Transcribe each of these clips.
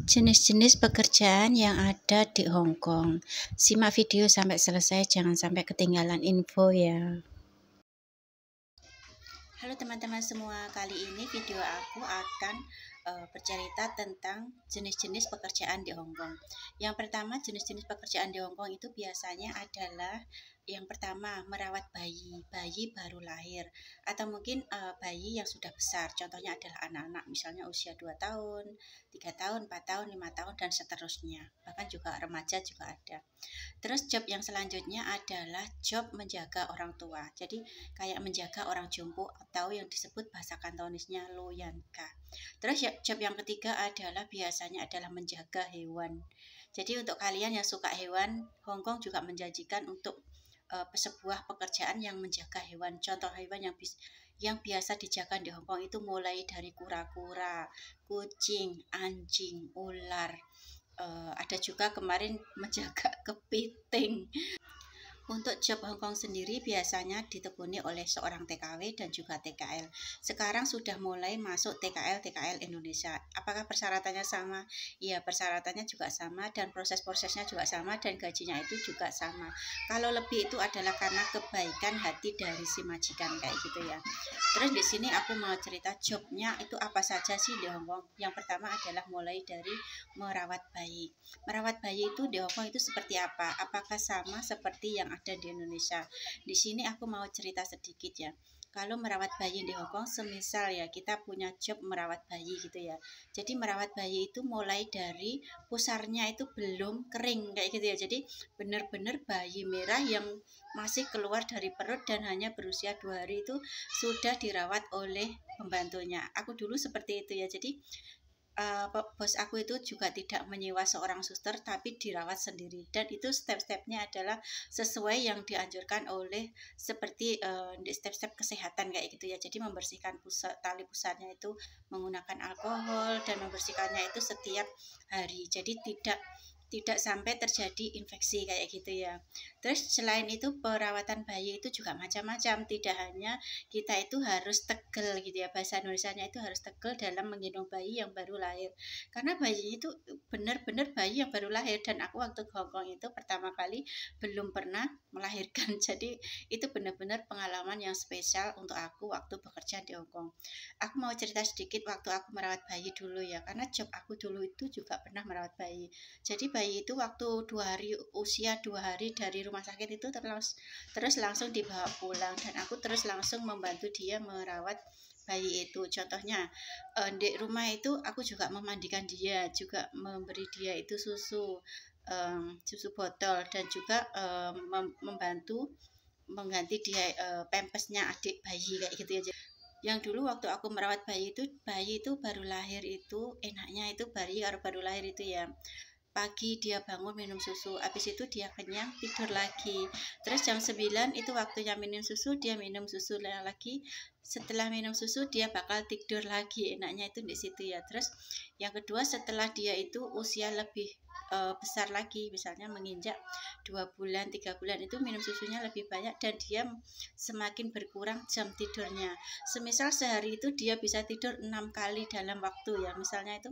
Jenis-jenis pekerjaan yang ada di Hong Kong. Simak video sampai selesai, jangan sampai ketinggalan info ya. Halo teman-teman semua, kali ini video aku akan bercerita tentang jenis-jenis pekerjaan di Hong Kong. Yang pertama, jenis-jenis pekerjaan di Hong Kong itu biasanya adalah yang pertama merawat bayi baru lahir, atau mungkin bayi yang sudah besar. Contohnya adalah anak-anak, misalnya usia 2 tahun, 3 tahun, 4 tahun, 5 tahun, dan seterusnya. Bahkan juga remaja juga ada. Terus job yang selanjutnya adalah job menjaga orang tua. Jadi kayak menjaga orang jompo atau yang disebut bahasa kantonisnya loyanka. Terus job yang ketiga adalah biasanya adalah menjaga hewan. Jadi untuk kalian yang suka hewan, Hong Kong juga menjanjikan untuk sebuah pekerjaan yang menjaga hewan. Contoh hewan yang biasa dijaga di Hong Kong itu mulai dari kura-kura, kucing, anjing, ular. Ada juga kemarin menjaga kepiting. Untuk job Hong Kong sendiri biasanya ditekuni oleh seorang TKW dan juga TKL. Sekarang sudah mulai masuk TKL Indonesia. Apakah persyaratannya sama? Iya, persyaratannya juga sama dan proses-prosesnya juga sama dan gajinya itu juga sama. Kalau lebih itu adalah karena kebaikan hati dari si majikan kayak gitu ya. Terus di sini aku mau cerita jobnya itu apa saja sih di Hong Kong. Yang pertama adalah mulai dari merawat bayi. Merawat bayi itu di Hong Kong itu seperti apa? Apakah sama seperti yang ada di Indonesia? Di sini aku mau cerita sedikit ya. Kalau merawat bayi di Hong Kong, semisal ya kita punya job merawat bayi gitu ya. Jadi merawat bayi itu mulai dari pusarnya itu belum kering kayak gitu ya. Jadi benar-benar bayi merah yang masih keluar dari perut dan hanya berusia 2 hari itu sudah dirawat oleh pembantunya. Aku dulu seperti itu ya. Jadi bos aku itu juga tidak menyewa seorang suster tapi dirawat sendiri, dan itu step-stepnya adalah sesuai yang dianjurkan oleh seperti step-step kesehatan kayak gitu ya. Jadi membersihkan tali pusarnya itu menggunakan alkohol dan membersihkannya itu setiap hari, jadi tidak sampai terjadi infeksi kayak gitu ya. Terus selain itu perawatan bayi itu juga macam-macam, tidak hanya kita itu harus tegel gitu ya, bahasa Indonesianya itu harus tegel dalam menggendong bayi yang baru lahir, karena bayi itu benar-benar bayi yang baru lahir, dan aku waktu ke Hongkong itu pertama kali belum pernah melahirkan. Jadi itu benar-benar pengalaman yang spesial untuk aku waktu bekerja di Hongkong. Aku mau cerita sedikit waktu aku merawat bayi dulu ya, karena job aku dulu itu juga pernah merawat bayi. Jadi bayi itu waktu 2 hari, usia 2 hari dari rumah sakit itu terus langsung dibawa pulang, dan aku terus langsung membantu dia merawat bayi itu. Contohnya di rumah itu aku juga memandikan dia, juga memberi dia itu susu botol, dan juga membantu mengganti dia pampasnya adik bayi kayak gitu ya. Yang dulu waktu aku merawat bayi itu baru lahir, itu enaknya itu bayi baru lahir itu ya, pagi dia bangun minum susu, habis itu dia kenyang tidur lagi. Terus jam 9 itu waktunya minum susu, dia minum susu lagi. Setelah minum susu dia bakal tidur lagi. Enaknya itu di situ ya. Terus yang kedua, setelah dia itu usia lebih besar lagi, misalnya menginjak 2 bulan 3 bulan, itu minum susunya lebih banyak dan dia semakin berkurang jam tidurnya. Semisal sehari itu dia bisa tidur 6 kali dalam waktu ya, misalnya itu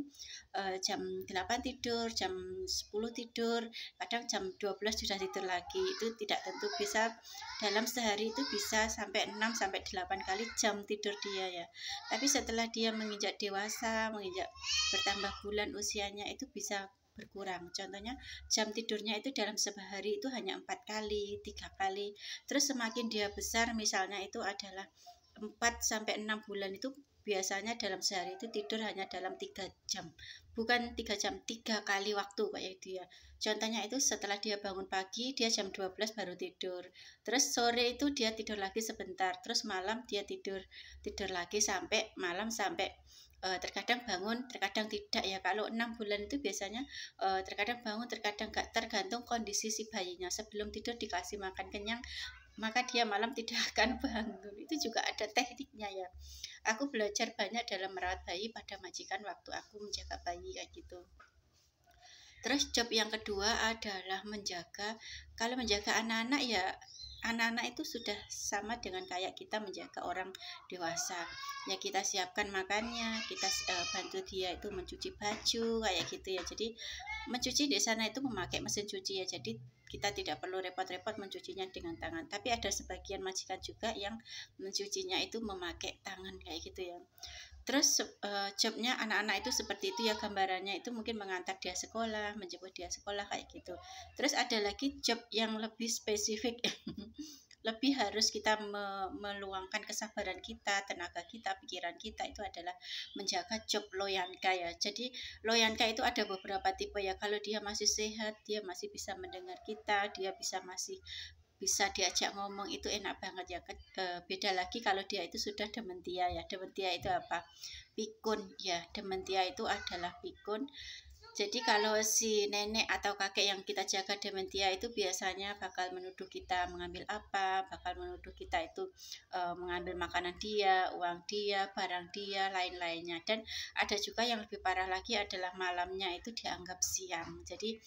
jam 8 tidur, jam 10 tidur, kadang jam 12 sudah tidur lagi. Itu tidak tentu, bisa dalam sehari itu bisa sampai 6 sampai 8 kali jam tidur dia ya. Tapi setelah dia menginjak dewasa, menginjak bertambah bulan usianya, itu bisa berkurang. Contohnya jam tidurnya itu dalam sehari itu hanya 4 kali, 3 kali. Terus semakin dia besar, misalnya itu adalah 4 sampai 6 bulan, itu biasanya dalam sehari itu tidur hanya dalam 3 jam. Bukan 3 jam, 3 kali waktu kayak dia. Contohnya itu setelah dia bangun pagi, dia jam 12 baru tidur. Terus sore itu dia tidur lagi sebentar. Terus malam dia tidur lagi sampai malam, sampai terkadang bangun, terkadang tidak ya. Kalau 6 bulan itu biasanya terkadang bangun, terkadang enggak, tergantung kondisi si bayinya. Sebelum tidur dikasih makan kenyang, maka dia malam tidak akan bangun. Itu juga ada tekniknya ya. Aku belajar banyak dalam merawat bayi pada majikan waktu aku menjaga bayi kayak gitu. Terus job yang kedua adalah menjaga, kalau menjaga anak-anak ya anak-anak itu sudah sama dengan kayak kita menjaga orang dewasa ya. Kita siapkan makannya, kita bantu dia itu mencuci baju kayak gitu ya. Jadi mencuci di sana itu memakai mesin cuci ya, jadi kita tidak perlu repot-repot mencucinya dengan tangan. Tapi ada sebagian majikan juga yang mencucinya itu memakai tangan kayak gitu ya. Terus jobnya anak-anak itu seperti itu ya, gambarannya itu mungkin mengantar dia sekolah, menjemput dia sekolah kayak gitu. Terus ada lagi job yang lebih spesifik lebih harus kita meluangkan kesabaran kita, tenaga kita, pikiran kita, itu adalah menjaga job loyanka ya. Jadi loyanka itu ada beberapa tipe ya. Kalau dia masih sehat, dia masih bisa mendengar kita, dia bisa diajak ngomong, itu enak banget ya. Beda lagi kalau dia itu sudah dementia ya. Dementia itu apa? Pikun ya. Dementia itu adalah pikun. Jadi kalau si nenek atau kakek yang kita jaga dementia itu biasanya bakal menuduh kita mengambil apa, bakal menuduh kita itu mengambil makanan dia, uang dia, barang dia, lain-lainnya. Dan ada juga yang lebih parah lagi adalah malamnya itu dianggap siang. Jadi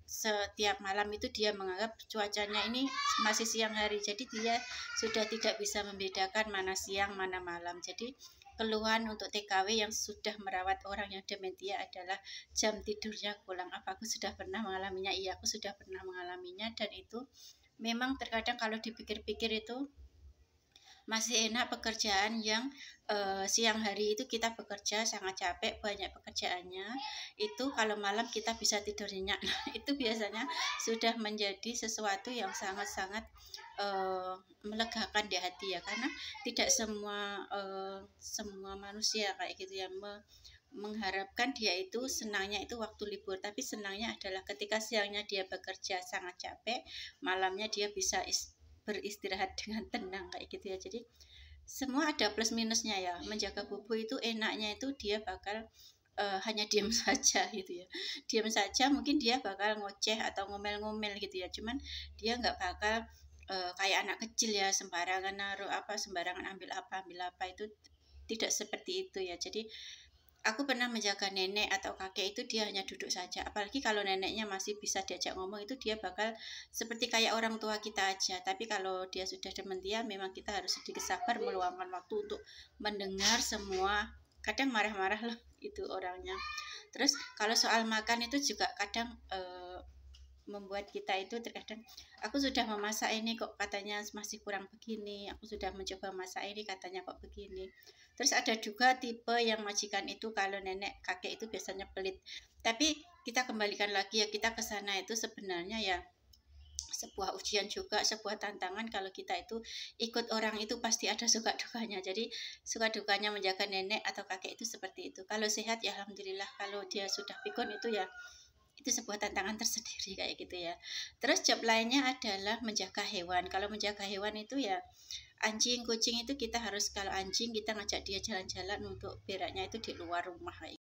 setiap malam itu dia menganggap cuacanya ini masih siang hari, jadi dia sudah tidak bisa membedakan mana siang mana malam. Jadi keluhan untuk TKW yang sudah merawat orang yang dementia adalah jam tidurnya kurang. Apa aku sudah pernah mengalaminya? Iya, aku sudah pernah mengalaminya, dan itu memang terkadang kalau dipikir-pikir itu masih enak pekerjaan yang siang hari itu kita bekerja sangat capek, banyak pekerjaannya, itu kalau malam kita bisa tidur nyenyak. Itu biasanya sudah menjadi sesuatu yang sangat-sangat melegakan di hati ya, karena tidak semua manusia kayak gitu ya mengharapkan dia itu senangnya itu waktu libur, tapi senangnya adalah ketika siangnya dia bekerja sangat capek, malamnya dia bisa beristirahat dengan tenang kayak gitu ya. Jadi semua ada plus minusnya ya. Menjaga bubu itu enaknya itu dia bakal hanya diam saja gitu ya, diam saja. Mungkin dia bakal ngoceh atau ngomel-ngomel gitu ya, cuman dia nggak bakal kayak anak kecil ya, sembarangan naruh apa, sembarangan ambil apa itu tidak seperti itu ya. Jadi aku pernah menjaga nenek atau kakek itu dia hanya duduk saja. Apalagi kalau neneknya masih bisa diajak ngomong, itu dia bakal seperti kayak orang tua kita aja. Tapi kalau dia sudah dementia, memang kita harus sedikit sabar, meluangkan waktu untuk mendengar semua. Kadang marah-marah loh itu orangnya. Terus kalau soal makan itu juga kadang membuat kita itu terkadang, aku sudah memasak ini kok katanya masih kurang begini, aku sudah mencoba masak ini katanya kok begini. Terus ada juga tipe yang majikan itu kalau nenek kakek itu biasanya pelit, tapi kita kembalikan lagi ya, kita ke sana itu sebenarnya ya sebuah ujian juga, sebuah tantangan. Kalau kita itu ikut orang itu pasti ada suka dukanya. Jadi suka dukanya menjaga nenek atau kakek itu seperti itu. Kalau sehat ya alhamdulillah, kalau dia sudah pikun itu ya itu sebuah tantangan tersendiri kayak gitu ya. Terus job lainnya adalah menjaga hewan. Kalau menjaga hewan itu ya anjing, kucing itu kita harus, kalau anjing kita ngajak dia jalan-jalan untuk beraknya itu di luar rumah kayak